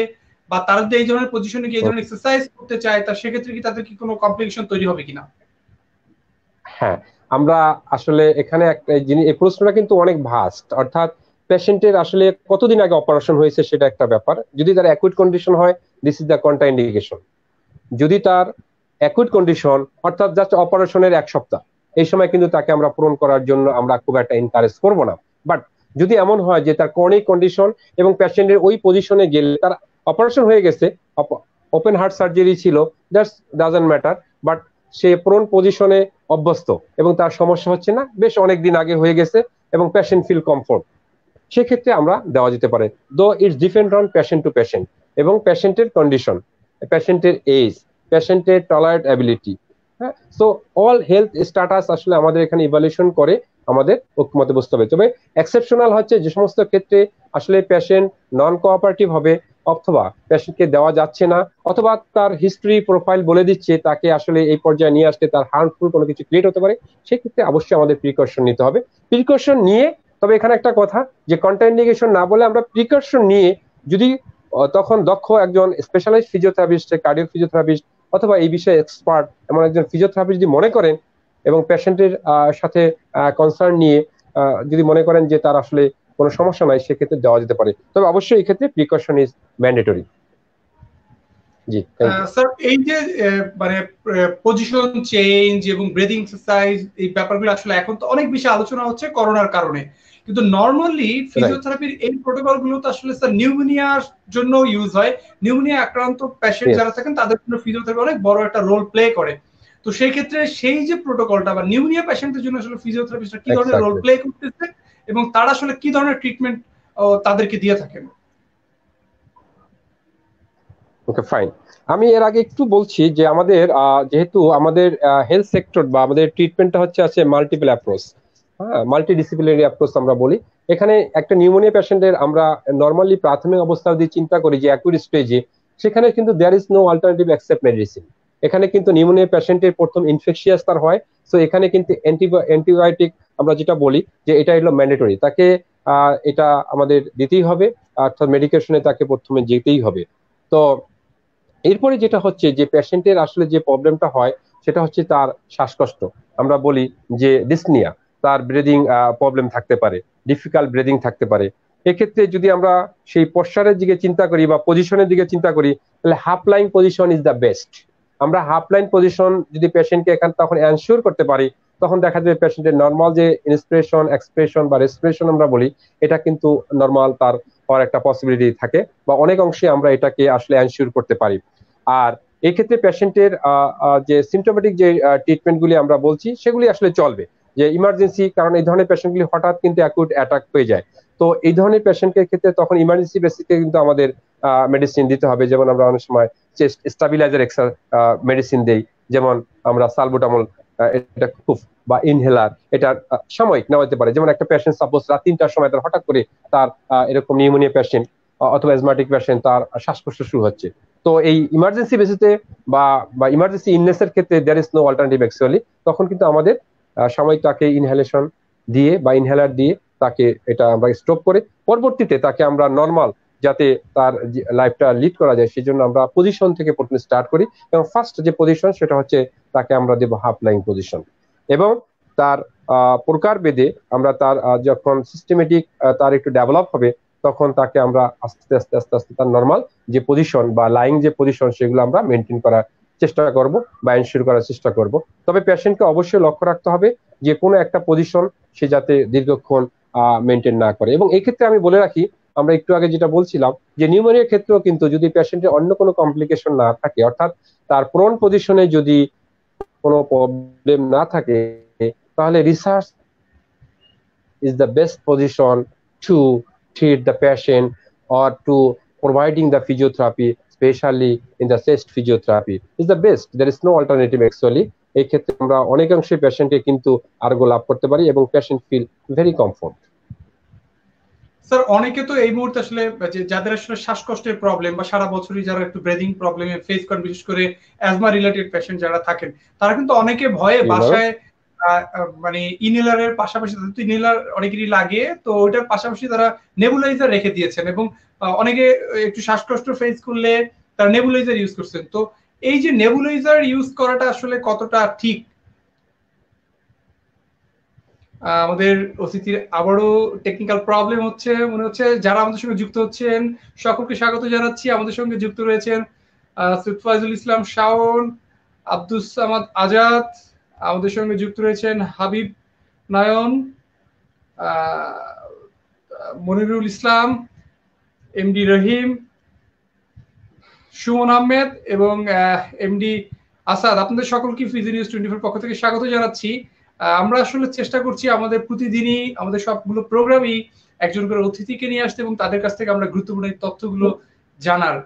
বা তারা যদি এই ধরনের পজিশনে গিয়ে এই ধরনের এক্সারসাইজ করতে চায়, তা সেক্ষেত্রে কি তাদের কি কোনো কমপ্লিকেশন তৈরি হবে কিনা? হ্যাঁ, আমরা আসলে এখানে একটা জিনিস, এই প্রশ্নটা কিন্তু অনেক ভাস্ট, অর্থাৎ পেশেন্টের আসলে কতদিন আগে অপারেশন হয়েছে সেটা একটা ব্যাপার। যদি তার অ্যাকুইট কন্ডিশন হয়, দিস ইজ দ্য কন্ট্রাইন্ডিকেশন। যদি তার অ্যাকুইট কন্ডিশন অর্থাৎ জাস্ট অপারেশনের 1 সপ্তাহ, এই সময় কিন্তু তাকে আমরা পূরণ করার জন্য আমরা খুব একটা এনকারেজ করব না। বাট যদি এমন হয় যে তার ক্রনিক কন্ডিশন এবং পেশেন্টের ওই পজিশনে গেলে তার অপারেশন হয়ে গেছে, ওপেন হার্ট সার্জারি ছিল, that's doesn't matter, but say prone পজিশনে অভ্যস্ত এবং তার সমস্যা হচ্ছে না, বেশ অনেকদিন আগে হয়ে গেছে এবং পেশেন্ট ফিল কমফোর্ট, সেক্ষেত্রে আমরা দেওয়া যেতে পারে। দো it's depend on patient to patient এবং পেশেন্টের কন্ডিশন, পেশেন্টের এজ, পেশেন্টের টলারেট অ্যাবিলিটি। হ্যাঁ, সো অল হেলথ স্ট্যাটাস আসলে আমাদের এখানে ইভালুয়েশন করে আমাদের ঐক্যমতে বুঝতে হবে। তবে এক্সেপশনাল হচ্ছে যে সমস্ত ক্ষেত্রে আসলে পেশেন্ট নন কোঅপারেটিভ হবে অথবা পেশেন্টকে দেওয়া যাচ্ছে না অথবা তার হিস্ট্রি প্রোফাইল বলে দিচ্ছে তাকে আসলে এই পর্যায়ে নিয়ে আসতে তার হার্মফুল কোনো কিছু ক্রিয়েট হতে পারে, সেক্ষেত্রে অবশ্যই আমাদের প্রিকশন নিতে হবে। প্রিকশন নিয়ে, তবে এখানে একটা কথা যে কন্ট্রাইন্ডিকেশন না বলে আমরা প্রিকশন নিয়ে যদি তখন দক্ষ একজন স্পেশালাইজড ফিজিওথেরাপিস্ট, কার্ডিও ফিজিওথেরাপিস্ট অথবা এই বিষয়ে এক্সপার্ট এমন একজন ফিজিওথেরাপিস্ট যদি মনে করেন এবং পেশেন্টের সাথে কনসার্ন নিয়ে যদি মনে করেন যে তার আসলে কোনো সমস্যা নাই, সেক্ষেত্রে দেওয়া যেতে পারে। তবে অবশ্যই এই ক্ষেত্রে precaution is mandatory. G sir, এই যে মানে পজিশন চেঞ্জ এবং ব্রিদিং এক্সারসাইজ, এই ব্যাপারগুলো আসলে এখন তো অনেক বেশি আলোচনা হচ্ছে করোনার কারণে, কিন্তু নরমালি ফিজিওথেরাপির এই প্রোটোকল গুলো তো আসলে স্যার নিউমোনিয়ার জন্য ইউজ হয়। নিউমোনিয়া আক্রান্ত পেশেন্ট যারা থাকেন তাদের জন্য ফিজিওথেরাপি অনেক বড় একটা রোল প্লে করে। তো সেই ক্ষেত্রে সেই যে প্রোটোকলটা বা নিউমোনিয়া পেশেন্টের জন্য আসলে ফিজিওথেরাপিস্টরা কি ধরনের রোল প্লে করতেছে এবং তারা আসলে কি ধরনের ট্রিটমেন্ট তাদেরকে দিয়ে থাকেন? ওকে, ফাইন। আমি এর আগে একটু বলছি যে আমাদের যেহেতু আমাদের হেলথ সেক্টর বা আমাদের ট্রিটমেন্টটা হচ্ছে আছে মাল্টিপল অ্যাপ্রোচ, হ্যাঁ, মাল্টিডিসিপ্লিনারি অ্যাপ্রোচ আমরা বলি। এখানে একটা নিউমোনিয়া পেশেন্টের আমরা নর্মালি প্রাথমিক অবস্থা যদি চিন্তা করি যে অ্যাকুট স্টেজে, সেখানে কিন্তু there is no alternative except medicine. এখানে কিন্তু নিউমোনিয়া পেশেন্টের প্রথম ইনফেকশিয়াস তার হয়, সো এখানে কিন্তু অ্যান্টিবায়োটিক আমরা যেটা বলি যে এটা হলো ম্যান্ডেটরি, তাকে এটা আমাদের দিতেই হবে, অর্থাৎ মেডিকেশনে তাকে প্রথমে যেতেই হবে। তো এরপরে যেটা হচ্ছে যে পেশেন্টের আসলে যে প্রবলেমটা হয় সেটা হচ্ছে তার শ্বাসকষ্ট, আমরা বলি যে ডিসনিয়া, তার ব্রিদিং প্রবলেম থাকতে পারে, ডিফিকাল্ট ব্রিদিং থাকতে পারে। এক্ষেত্রে যদি আমরা সেই পশ্চারের দিকে চিন্তা করি বা পজিশনের দিকে চিন্তা করি, তাহলে half line position is the best. আমরা হাফ লাইন পজিশন যদি পেশেন্টকে এখানে তখন এনশিওর করতে পারি, তখন দেখা যাবে পেশেন্টের নর্মাল যে ইন্সপিরেশন এক্সপ্রেশন বা রেসপিরেশন আমরা বলি, এটা কিন্তু নর্মাল তার হওয়ার একটা পসিবিলিটি থাকে বা অনেক অংশে আমরা এটাকে আসলে এনশিওর করতে পারি। আর এই ক্ষেত্রে পেশেন্টের যে সিমটোমেটিক যে ট্রিটমেন্টগুলি আমরা বলছি সেগুলি আসলে চলবে, যে ইমার্জেন্সি, কারণ এই ধরনের পেশেন্টগুলি হঠাৎ কিন্তু অ্যাকুট অ্যাটাক হয়ে যায়। তো এই ধরনের পেশেন্টের ক্ষেত্রে তখন ইমার্জেন্সি বেসিসে কিন্তু আমাদের মেডিসিন দিতে হবে, যেমন আমরা অনেক সময় চেস্ট স্টাবিলাইজার মেডিসিন দেই, যেমন আমরা সালবুটামল, এটা খুব বা ইনহেলার, এটা সাময়িক নেওয়া যেতে পারে। যেমন একটা পেশেন্ট সাপোজ রাত 3টার সময় তার হঠাৎ করে তার এরকম নিউমোনিয়া পেশেন্ট অথবা অ্যাজমাটিক পেশেন্ট, তার শ্বাসকষ্ট শুরু হচ্ছে, তো এই ইমার্জেন্সি বেসিসে বা ইমার্জেন্সি ইলনেসের ক্ষেত্রে there is no alternative actually, তখন কিন্তু আমাদের সাময়িক তাকে ইনহেলেশন দিয়ে বা ইনহেলার দিয়ে তাকে এটা আমরা স্টপ করে পরবর্তীতে তাকে আমরা নর্মাল যাতে তার লাইফটা লিড করা যায়, সেজন্য আমরা পজিশন থেকে প্রথমে স্টার্ট করি, এবং ফার্স্ট যে পজিশন সেটা হচ্ছে তাকে আমরা দেব হাফ লাইং পজিশন। এবং তার প্রকার ভেদে আমরা তার যখন সিস্টেমেটিক তার একটু ডেভেলপ হবে, তখন তাকে আমরা আস্তে আস্তে আস্তে আস্তে তার নর্মাল যে পজিশন বা লাইং যে পজিশন সেগুলো আমরা মেনটেন করার চেষ্টা করব বা এনশিওর করার চেষ্টা করব। তবে পেশেন্টকে অবশ্যই লক্ষ্য রাখতে হবে যে কোনো একটা পজিশন সে যাতে দীর্ঘক্ষণ মেনটেন না করে। এবং এই ক্ষেত্রে আমি বলে রাখি, আমরা একটু আগে যেটা বলছিলাম যে নিউমোনিয়ার ক্ষেত্রেও কিন্তু যদি পেশেন্টের অন্য কোনো কমপ্লিকেশন না থাকে, অর্থাৎ তার প্রোন পজিশনে যদি কোনো প্রবলেম না থাকে, তাহলে research is the best position to treat the patient or to providing the physiotherapy, especially in the chest physiotherapy is the best. There is no alternative actually. এই ক্ষেত্রে আমরা অনেকাংশে পেশেন্টকে কিন্তু আরোগ্য লাভ করতে পারি এবং patient feel very comfort. Sir অনেকে তো এই মুহূর্তে আসলে যাদের আসলে শ্বাসকষ্টের প্রবলেম বা সারা বছরই যারা একটু ব্রিদিং প্রবলেমে ফেস করেন, বিশেষ করে অ্যাজমা রিলেটেড পেশেন্ট যারা থাকেন, তারা কিন্তু অনেকে ভয়ে বাসায় মানে ইনহেলারের পাশাপাশি, ইনহেলার অনেকেরই লাগে, তো ওইটার পাশাপাশি তারা নেবুলাইজার রেখে দিয়েছেন এবং অনেকে একটু শ্বাসকষ্ট ফেস করলে তারা নেবুলাইজার ইউজ করছেন। তো এই যে নেবুলাইজার ইউজ করাটা আসলে কতটা ঠিক? আমাদের অতিথির আবারও টেকনিক্যাল প্রবলেম হচ্ছে মনে হচ্ছে। যারা আমাদের সঙ্গে যুক্ত হচ্ছেন সকলকে স্বাগত জানাচ্ছি। আমাদের সঙ্গে যুক্ত রয়েছেন ফয়জুল ইসলাম শাওন, আব্দুস সামাদ আজাদ, আমাদের সঙ্গে যুক্ত রয়েছেন হাবিব নয়ন, মনিরুল ইসলাম, এমডি রহিম, সুমন আহমেদ এবং এমডি আসাদ। আপনাদের সকলকে ফিজি নিউজ 24 পক্ষ থেকে স্বাগত জানাচ্ছি। আমরা আসলে চেষ্টা করছি আমাদের প্রতিদিনই আমাদের সবগুলো প্রোগ্রামই একজন করে অতিথিকে নিয়ে আসতে এবং তাদের কাছ থেকে আমরা গুরুত্বপূর্ণ তথ্যগুলো জানার।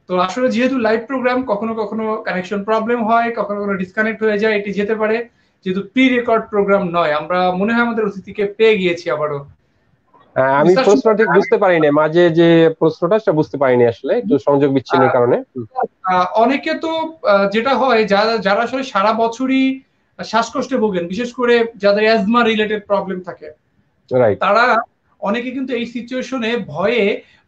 তো আসলে যেহেতু লাইভ প্রোগ্রাম, কখনো কখনো কানেকশন প্রবলেম হয়, কখনো কখনো ডিসকানেক্ট হয়ে যায়, এটি যেতে পারে, যেহেতু প্রি রেকর্ড প্রোগ্রাম নয়। আমরা মনে হয় আমাদের অতিথিকে পেয়ে গিয়েছি আবারও। আমি প্রশ্নটা ঠিক বুঝতে পারিনি, মাঝে যে প্রশ্নটা সেটা বুঝতে পারিনি আসলে, একটু সংযোগ বিচ্ছিন্নের কারণে। অনেকে তো যেটা হয় যারা আসলে সারা বছরই শ্বাসকষ্টে ভোগেন, বিশেষ করে যাদের অ্যাজমা রিলেটেড প্রবলেম থাকে, তারা অনেকে কিন্তু এই সিচুয়েশনে ভয়ে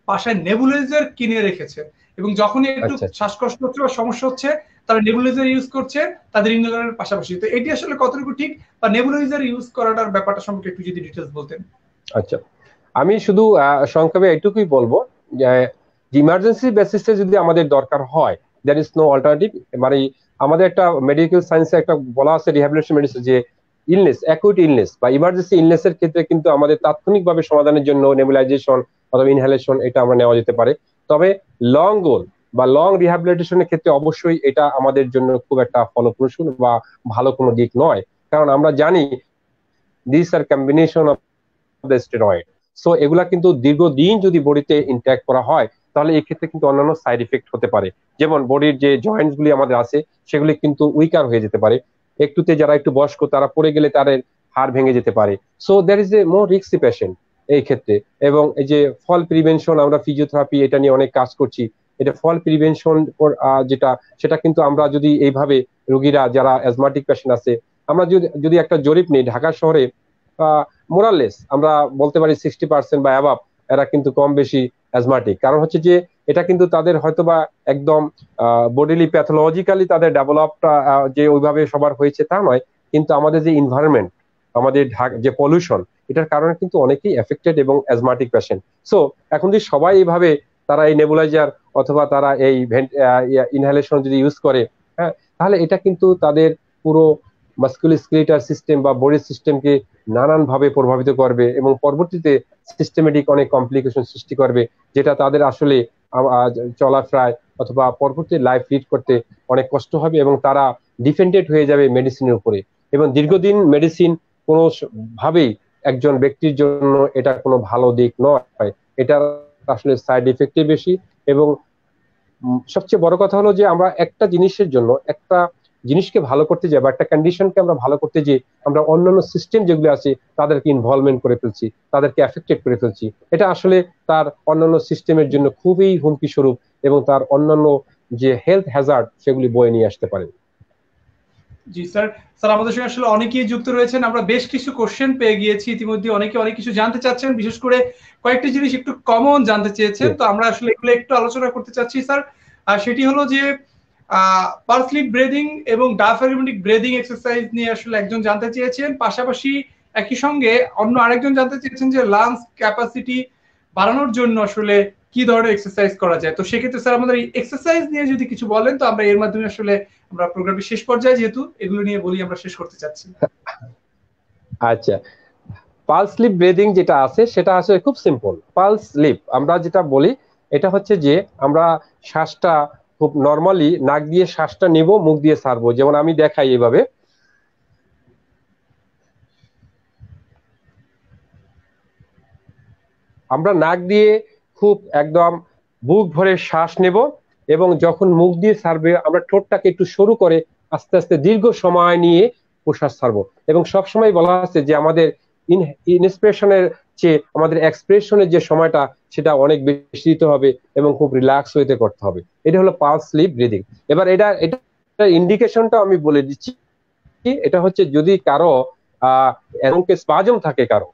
বাসায় নেবুলাইজার কিনে রেখেছে এবং যখনই একটু শ্বাসকষ্ট হচ্ছে বা সমস্যা হচ্ছে তারা নেবুলাইজার ইউজ করছে তাদের ইনহেলারের পাশাপাশি। তো এটি আসলে কতটুকু ঠিক, বা নেবুলাইজার ইউজ করাটার ব্যাপারটা সম্পর্কে একটু যদি ডিটেইলস বলতেন। আচ্ছা, আমি শুধু সংক্ষেপে এইটুকুই বলবো যে ইমার্জেন্সি বেসিসে যদি আমাদের দরকার হয়, দ্যার ইজ নো অল্টারনেটিভ। মানে আমাদের একটা মেডিকেল সায়েন্সে একটা বলা আছে রিহ্যাবিলিটেশন মেডিসিন, যে ইলনেস, অ্যাকুইট ইলনেস বা ইমার্জেন্সি ইলনেসের ক্ষেত্রে কিন্তু আমাদের তাৎক্ষণিকভাবে সমাধানের জন্য নেবুলাইজেশন অথবা ইনহেলেশন এটা আমরা নেওয়া যেতে পারে। তবে লং গোল বা লং রিহ্যাবিলিটেশনের ক্ষেত্রে অবশ্যই এটা আমাদের জন্য খুব একটা ফলপ্রসূ বা ভালো কোনো দিক নয়, কারণ আমরা জানি this are combination of the steroid. So এগুলা কিন্তু দীর্ঘদিন যদি বডিতে ইনট্যাক্ট করা হয়, তাহলে এই ক্ষেত্রে কিন্তু অন্যান্য সাইড ইফেক্ট হতে পারে। যেমন বডির যে জয়েন্টস গুলি আমাদের আছে সেগুলি কিন্তু উইকার হয়ে যেতে পারে, একটুতে যারা একটু বয়স্ক তারা পড়ে গেলে তাদের হাড় ভেঙে যেতে পারে। So there is a more risky patient এই ক্ষেত্রে। এবং এই যে ফল প্রিভেনশন, আমরা ফিজিওথেরাপি এটা নিয়ে অনেক কাজ করছি, এটা ফল প্রিভেনশন যেটা, সেটা কিন্তু আমরা যদি এইভাবে রোগীরা যারা অ্যাজমাটিক পেশেন্ট আছে, আমরা যদি একটা জরিপ নিই, ঢাকা শহরে মোরাললেস আমরা বলতে পারি 60% বা অ্যাবাভ এরা কিন্তু কম বেশি অ্যাজমাটিক। কারণ হচ্ছে যে এটা কিন্তু তাদের হয়তোবা একদম বডিলি প্যাথোলজিক্যালি তাদের ডেভেলপটা যে ওইভাবে সবার হয়েছে তা নয়, কিন্তু আমাদের যে এনভায়রনমেন্ট, আমাদের যে পলিউশন, এটার কারণে কিন্তু অনেকেই এফেক্টেড এবং অ্যাজমাটিক পেশেন্ট। সো এখন যদি সবাই এইভাবে তারা এই নেবুলাইজার অথবা তারা এই ইনহেলেশন যদি ইউজ করে, হ্যাঁ, তাহলে এটা কিন্তু তাদের পুরো মাস্কুলোস্কেলেটাল সিস্টেম বা বডি সিস্টেমকে নানান ভাবে প্রভাবিত করবে এবং পরবর্তীতে সিস্টেমেটিক অনেক কমপ্লিকেশন সৃষ্টি করবে, যেটা তাদের আসলে চলাফেরায় অথবা পরবর্তী লাইফ লিড করতে অনেক কষ্ট হবে এবং তারা ডিপেন্ডেন্ট হয়ে যাবে মেডিসিনের উপরে। এবং দীর্ঘদিন মেডিসিন কোনো ভাবেই একজন ব্যক্তির জন্য এটা কোনো ভালো দিক নয়, এটা আসলে সাইড ইফেক্টই বেশি। এবং সবচেয়ে বড় কথা হলো যে আমরা একটা জিনিসের জন্য, একটা জিনিসকে ভালো করতে যাই বা একটা কন্ডিশনকে আমরা ভালো করতে যাই, আমরা অন্যান্য সিস্টেম যেগুলো আছে তাদেরকে ইনভলভমেন্ট করে ফেলছি, তাদেরকে এফেক্টেড করে ফেলছি। এটা আসলে তার অন্যান্য সিস্টেমের জন্য খুবই হুমকি স্বরূপ এবং তার অন্যান্য যে হেলথ হ্যাজার্ড সেগুলি বয়ে নিয়ে আসতে পারে। জি স্যার। স্যার আমাদের সঙ্গে আসলে অনেকেই যুক্ত রয়েছেন, আমরা বেশ কিছু কোশ্চেন পেয়ে গিয়েছি ইতিমধ্যে, অনেকে অনেক কিছু জানতে চাচ্ছেন, বিশেষ করে কয়েকটি জিনিস একটু কমন জানতে চেয়েছেন, তো আমরা আসলে এগুলো একটু আলোচনা করতে চাচ্ছি স্যার। আর সেটি হলো যে পালস স্লিপ ব্রিদিং এবং ডায়াফ্রাগমেটিক ব্রিদিং এক্সারসাইজ নিয়ে আসলে একজন জানতে চেয়েছেন, পাশাপাশি একই সঙ্গে অন্য আরেকজন জানতে চেয়েছেন যে লাংস ক্যাপাসিটি বাড়ানোর জন্য আসলে কি ধরনের এক্সারসাইজ করা যায়। তো সেক্ষেত্রে স্যার আমাদের এই এক্সারসাইজ নিয়ে যদি কিছু বলেন, তো আমরা এর মাধ্যমে আসলে আমরা প্রোগ্রামের শেষ পর্যায়ে যেহেতু এগুলো নিয়ে বলি আমরা শেষ করতে চাচ্ছি। আচ্ছা, পালস স্লিপ ব্রিদিং যেটা আছে সেটা আসলে খুব সিম্পল। পালস স্লিপ আমরা যেটা বলি এটা হচ্ছে যে আমরা শ্বাসটা খুব নরমালি নাক দিয়ে শ্বাসটা নিব, মুখ দিয়ে ছাড়বো। যেমন আমি দেখাই এইভাবে, আমরা নাক দিয়ে খুব একদম বুক ভরে শ্বাস নেব এবং যখন মুখ দিয়ে ছাড়বে আমরা ঠোঁটটাকে একটু সরু করে আস্তে আস্তে দীর্ঘ সময় নিয়ে প্রশ্বাস ছাড়বো। এবং সবসময় বলা আছে যে আমাদের ইনস্পিরেশনের চেয়ে আমাদের এক্সপ্রেশনের যে সময়টা সেটা অনেক বেশি দিতে হবে এবং খুব রিল্যাক্স হইতে করতে হবে। এটা হলো পালস স্লিপ ব্রিদিং। এবার এটা ইন্ডিকেশনটা আমি বলে দিচ্ছি। এটা হচ্ছে যদি কারো স্পাজম থাকে কারো,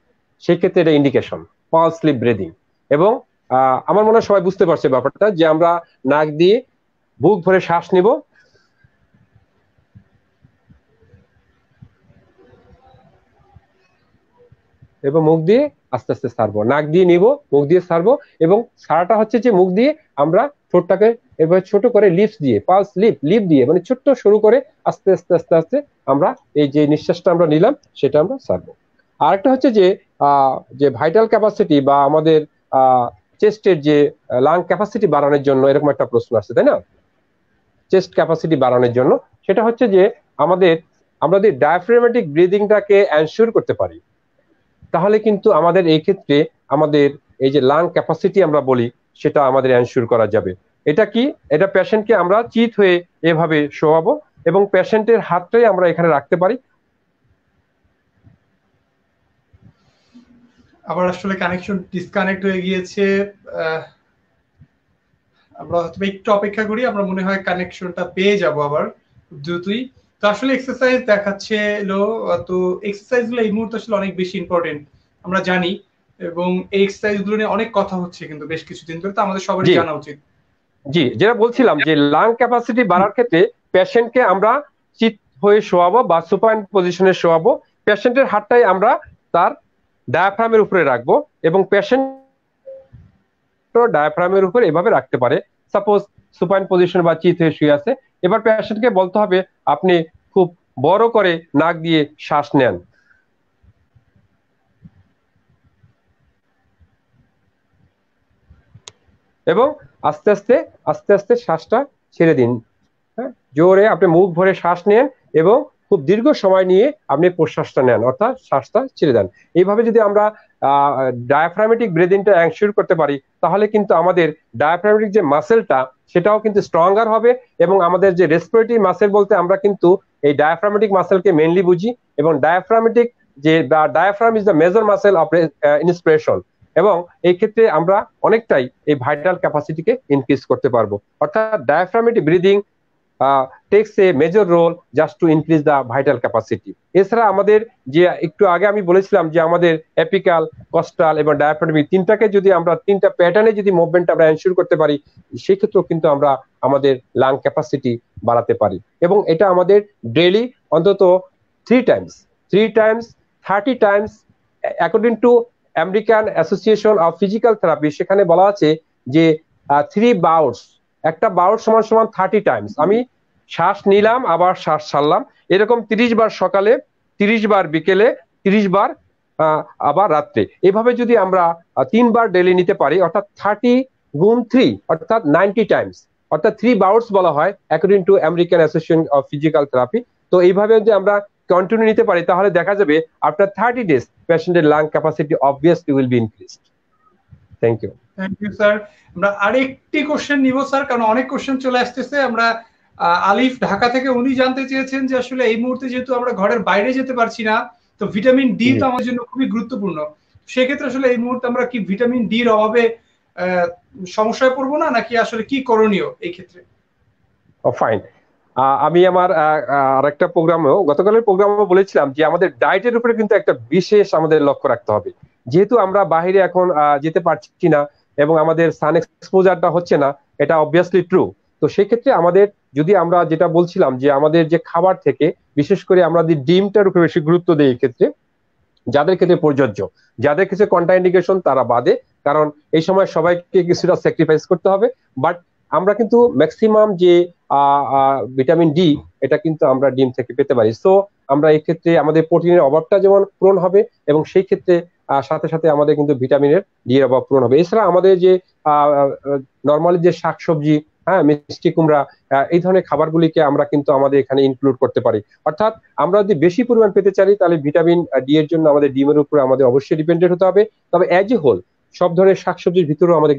সেই ক্ষেত্রে এটা ইন্ডিকেশন পালস স্লিপ ব্রিদিং। এবং আমার মনে হয় সবাই বুঝতে পারছে ব্যাপারটা, যে আমরা নাক দিয়ে বুক ভরে শ্বাস নিব এবং মুখ দিয়ে আস্তে আস্তে ছাড়বো। নাক দিয়ে নিব, মুখ দিয়ে ছাড়বো, এবং ছাড়াটা হচ্ছে যে মুখ দিয়ে আমরা ঠোঁটটাকে এবার ছোট করে লিপস দিয়ে, পালস লিপ লিপ দিয়ে মানে ছোট্ট শুরু করে আস্তে আস্তে আস্তে আস্তে আমরা এই যে নিঃশ্বাসটা আমরা নিলাম সেটা আমরা ছাড়বো। আরেকটা হচ্ছে যে যে ভাইটাল ক্যাপাসিটি বা আমাদের চেস্টের যে লাং ক্যাপাসিটি বাড়ানোর জন্য এরকম একটা প্রশ্ন আসছে, তাই না? চেস্ট ক্যাপাসিটি বাড়ানোর জন্য সেটা হচ্ছে যে আমরা যদি ডায়াফ্রাগমেটিক ব্রিদিংটাকে এনশিওর করতে পারি, তাহলে কিন্তু আমাদের এই ক্ষেত্রে আমাদের এই যে লাং ক্যাপাসিটি আমরা বলি সেটা আমাদের এনশিওর করা যাবে। এটা কি? এটা পেশেন্টকে আমরা চিত হয়ে এভাবে শোয়াবো এবং পেশেন্টের হাতটাই আমরা এখানে রাখতে পারি। আবার আসলে কানেকশন ডিসকানেক্ট হয়ে গিয়েছে, আমরা হয়তো একটু অপেক্ষা করি, আমরা মনে হয় কানেকশনটা পেয়ে যাব আবার খুব দ্রুতই। তো আসলে এক্সারসাইজ দেখাচ্ছে লো, তো এক্সারসাইজ গুলো এই মুহূর্তে আসলে অনেক বেশি ইম্পর্টেন্ট আমরা জানি, এবং এই এক্সারসাইজ গুলো নিয়ে অনেক কথা হচ্ছে কিন্তু বেশ কিছুদিন ধরে, তো আমাদের সবারই জানা উচিত। জি, যেটা বলছিলাম যে লাং ক্যাপাসিটি বাড়ার ক্ষেত্রে পেশেন্টকে আমরা চিত হয়ে শোয়াবো বা সুপাইন পজিশনে শোয়াবো। পেশেন্টের হাতটাই আমরা তার ডায়াফ্রামের উপরে রাখবো এবং পেশেন্ট ডায়াফ্রামের উপর এভাবে রাখতে পারে। সাপোজ সুপাইন পজিশন বা চিত হয়ে শুয়ে আছে, এবার পেশেন্টকে বলতে হবে আপনি খুব বড় করে নাক দিয়ে শ্বাস নেন এবং আস্তে আস্তে আস্তে আস্তে শ্বাসটা ছেড়ে দিন। হ্যাঁ, জোরে আপনি মুখ ভরে শ্বাস নেন এবং খুব দীর্ঘ সময় নিয়ে আপনি প্রশ্বাসটা নেন, অর্থাৎ শ্বাসটা ছেড়ে দেন। এইভাবে যদি আমরা ডায়াফ্রামেটিক ব্রিদিংটা এনশিওর করতে পারি, তাহলে কিন্তু আমাদের ডায়াফ্রামেটিক যে মাসেলটা সেটাও কিন্তু স্ট্রঙ্গার হবে এবং আমাদের যে রেসপিরেটরি মাসেল বলতে আমরা কিন্তু এই ডায়াফ্রামেটিক মাসেলকে মেইনলি বুঝি, এবং ডায়াফ্রামেটিক যে diaphragm is the major muscle of inspiration, এবং এই ক্ষেত্রে আমরা অনেকটাই এই ভাইটাল ক্যাপাসিটিকে ইনক্রিজ করতে পারবো। অর্থাৎ diaphragmatic breathing takes a major role just to increase the vital capacity. এছাড়া আমাদের যে একটু আগে আমি বলেছিলাম যে আমাদের এপিক্যাল, কস্টাল এবং ডায়াফ্রাগমেটিক তিনটাকে যদি আমরা তিনটা প্যাটার্নে যদি মুভমেন্ট আমরা এনশিওর করতে পারি, সেই ক্ষেত্রেও কিন্তু আমরা আমাদের লাং ক্যাপাসিটি বাড়াতে পারি। এবং এটা আমাদের ডেইলি অন্তত 3 Times 30 Times according to American association of physical therapy, সেখানে বলা আছে যে 3 বাউটস, একটা বাউট সমান সমান 30 টাইমস। আমি শ্বাস নিলাম আবার শ্বাস ছাড়লাম, এরকম 30 বার সকালে, 30 বার বিকেলে, 30 বার আবার রাত্রে। এভাবে যদি আমরা 3 বার ডেলি নিতে পারি, অর্থাৎ 30 গুণ 3 অর্থাৎ 90 টাইমস, অর্থাৎ 3 বাউটস বলা হয় according to American association of physical therapy. তো এইভাবে যদি আমরা কন্টিনিউ নিতে পারি, তাহলে দেখা যাবে আফটার 30 ডেজ পেশেন্টের lung capacity obviously will be increased. Thank you. Thank you sir. আমরা আরেকটি কোশ্চেন নিব স্যার, কারণ অনেক কোশ্চেন চলে আসতেছে। আমরা আলিফ ঢাকা থেকে, উনি জানতে চেয়েছেন যে আসলে এই মুহূর্তে যেহেতু আমরা ঘরের বাইরে যেতে পারছি না, তো ভিটামিন ডি তো আমাদের জন্য খুবই গুরুত্বপূর্ণ। সেক্ষেত্রে আসলে এই মুহূর্তে আমরা কি ভিটামিন ডি এর অভাবে সমস্যায় পড়বো না, নাকি আসলে কি করণীয় এই ক্ষেত্রে? ফাইন। আমি আমার আরেকটা প্রোগ্রামেও, গতকালের প্রোগ্রামেও বলেছিলাম যে আমাদের ডায়েটের উপরে কিন্তু একটা বিশেষ আমাদের লক্ষ্য রাখতে হবে। যেহেতু আমরা বাহিরে এখন যেতে পারছি না এবং আমাদের সান এক্সপোজারটা হচ্ছে না, এটা অবভিয়াসলি ট্রু। তো সেক্ষেত্রে আমাদের, যদি আমরা যেটা বলছিলাম যে আমাদের যে খাবার থেকে বিশেষ করে আমরা যদি ডিমটার উপরে বেশি গুরুত্ব দিই, এই ক্ষেত্রে যাদের ক্ষেত্রে প্রযোজ্য, যাদের ক্ষেত্রে কন্ট্রাইন্ডিকেশন তারা বাদে, কারণ এই সময় সবাইকে কিছুটা স্যাক্রিফাইস করতে হবে। বাট আমরা কিন্তু ম্যাক্সিমাম যে ভিটামিন ডি, এটা কিন্তু আমরা ডিম থেকে পেতে পারি। সো আমরা এই ক্ষেত্রে আমাদের প্রোটিনের অভাবটা যেমন পূরণ হবে, এবং সেই ক্ষেত্রে সাথে সাথে আমাদের কিন্তু ভিটামিনের ডি এর অভাব পূরণ হবে। এছাড়া আমাদের যে নর্মালি যে শাকসবজি, হ্যাঁ, মিষ্টি কুমড়া, এই ধরনের খাবারগুলিকে আমরা কিন্তু আমাদের এখানে ইনক্লুড করতে পারি। অর্থাৎ আমরা যদি বেশি পরিমাণ পেতে চাই, তাহলে ভিটামিন ডি এর জন্য আমাদের ডিমের উপরে আমাদের অবশ্যই ডিপেন্ডেন্ট হতে হবে। তবে অ্যাজ এ হোল সব ধরনের শাকসবজির ভিতরেও আমাদের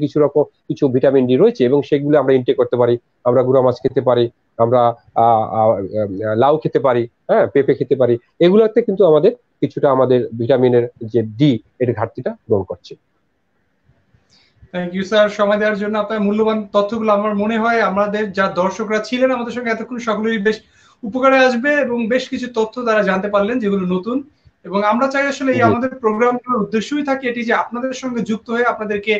কিছু ভিটামিন ডি রয়েছে, এবং সেগুলো আমরা ইনটেক করতে পারি। আমরা গুঁড়া মাছ খেতে পারি, আমরা লাউ খেতে পারি, হ্যাঁ, পেঁপে খেতে পারি। এগুলোতে কিন্তু আমাদের কিছুটা আমাদের ভিটামিনের যে ডি এর ঘাটতিটা পূরণ করছে। থ্যাংক ইউ স্যার, সময় দেওয়ার জন্য। আপনার মূল্যবান তথ্যগুলো আমার মনে হয় আমাদের যা দর্শকরা ছিলেন আমাদের সঙ্গে এতক্ষণ সকলেরই বেশ উপকারে আসবে, এবং বেশ কিছু তথ্য তারা জানতে পারলেন যেগুলো নতুন। এবং আমরা চাই আসলে এই আমাদের প্রোগ্রামগুলোর উদ্দেশ্যই থাকে এটি যে আপনাদের সঙ্গে যুক্ত হয়ে আপনাদেরকে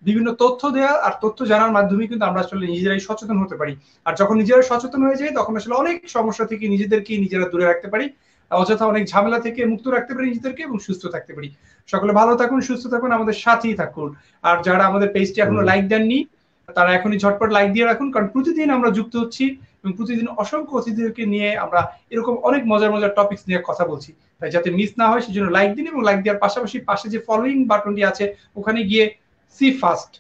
বিভিন্ন তথ্য দেওয়া আর তথ্য জানার মাধ্যমে কিন্তু আমরা আসলে নিজেরাই সচেতন হতে পারি। আর যখন নিজেরা সচেতন হয়ে যাই তখন আসলে অনেক সমস্যা থেকে নিজেদেরকে নিজেরা দূরে রাখতে পারি, অযথা অনেক ঝামেলা থেকে মুক্ত রাখতে পারি নিজেদেরকে, এবং সুস্থ থাকতে পারি। সকলে ভালো থাকুন, সুস্থ থাকুন, আমাদের সাথেই থাকুন। আর যারা আমাদের পেজটি এখনো লাইক দেননি তারা এখনই ঝটপট লাইক দিয়ে রাখুন, কারণ প্রতিদিন আমরা যুক্ত হচ্ছি এবং প্রতিদিন অসংখ্য অতিথিদেরকে নিয়ে আমরা এরকম অনেক মজার মজার টপিকস নিয়ে কথা বলছি। তাই যাতে মিস না হয় সেজন্য লাইক দিন, এবং লাইক দেওয়ার পাশাপাশি পাশে যে ফলোইং বাটনটি আছে ওখানে গিয়ে সি ফার্স্ট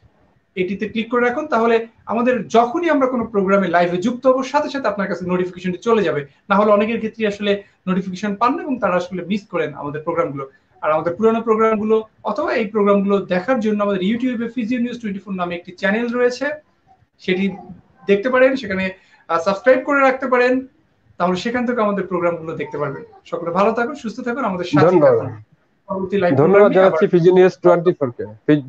এটিতে ক্লিক করে রাখুন। তাহলে আমাদের যখনই আমরা কোনো প্রোগ্রামে লাইভে যুক্ত হবো সাথে সাথে আপনার কাছে নোটিফিকেশনটি চলে যাবে। না হলে অনেকের ক্ষেত্রে আসলে নোটিফিকেশন পান না এবং তারা আসলে মিস করেন আমাদের প্রোগ্রামগুলো। আর আমাদের পুরোনো প্রোগ্রামগুলো অথবা এই প্রোগ্রামগুলো দেখার জন্য আমাদের ইউটিউবে ফিজিও নিউজ 24 নামে একটি চ্যানেল রয়েছে, সেটি দেখতে পারেন, সেখানে সাবস্ক্রাইব করে রাখতে পারেন, তাহলে সেখান থেকে আমাদের প্রোগ্রামগুলো দেখতে পারবেন। সকলে ভালো থাকুন, সুস্থ থাকুন, আমাদের সাথেই থাকুন। ধন্যবাদ জানাচ্ছি ফিজি নিউজ 24 কে,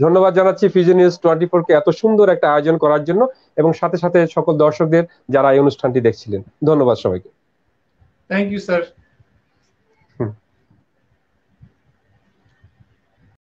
ধন্যবাদ জানাচ্ছি ফিজি নিউজ 24 কে এত সুন্দর একটা আয়োজন করার জন্য, এবং সাথে সাথে সকল দর্শকদের যারা এই অনুষ্ঠানটি দেখছিলেন। ধন্যবাদ সবাইকে। Thank you sir.